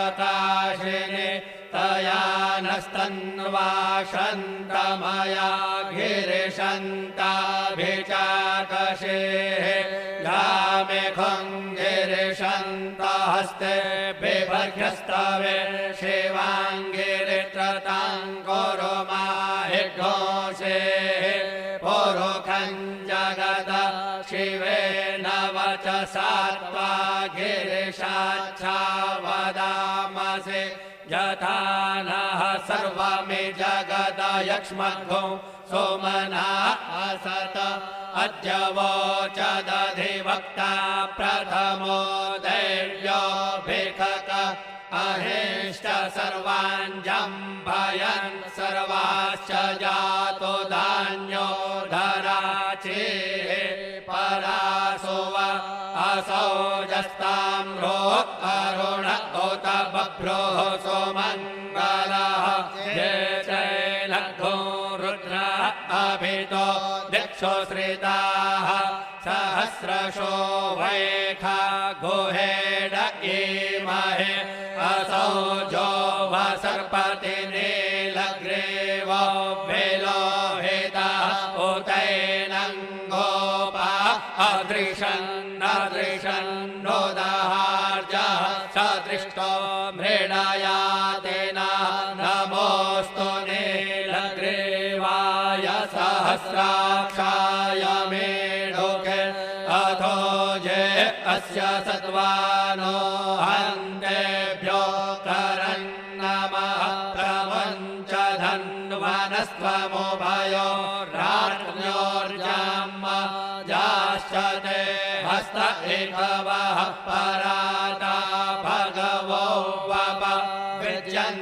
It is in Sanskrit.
प्रकाशिने तया नस्तन्वाशन्तमया गिरिशन्ताभिचाकषेः यामेखं गिरिशन्तहस्ते बिभर्घ्यस्तवे शिवाङ्गिरित्रतां कुरुमाहिघोषेः पुरुखं जगद शिवेन वचसा त्वा गिरिशाच्छा वदामसि यथा नः सर्वमि जगद यक्ष्मद्भो सोमना असत अद्य वोचदधिवक्ता प्रथमो दैव्यो भिखक अहेष्ट सर्वान् जम्भयन् सर्वाश्च जातो धान्यो धराचेः परासो वा असौ जस्ताम्रो अरुण उत बभ्रोः सोमङ्गलः ये चैलग्धो रुद्रः अभितो दिक्षो श्रिताः सहस्रशो वैखा गुहेड इमहे असौ जो सर्पति नीलग्रीवो विलोहितः उतैनङ्गोपा अदृशन्नदृशन्नोदहार्जः सदृष्टो मृडयातेन नमोऽस्तु नीलग्रीवाय सहस्राक्षाय मेढुके अथो ये अस्य सत्त्वानो हन्तेभ्यो करन्नमः प्रपञ्च धन्वनस्त्वमुभयो राज्ञोर्जाम् जाश्चते हस्त एकवः पराता भगवो वप विद्यन्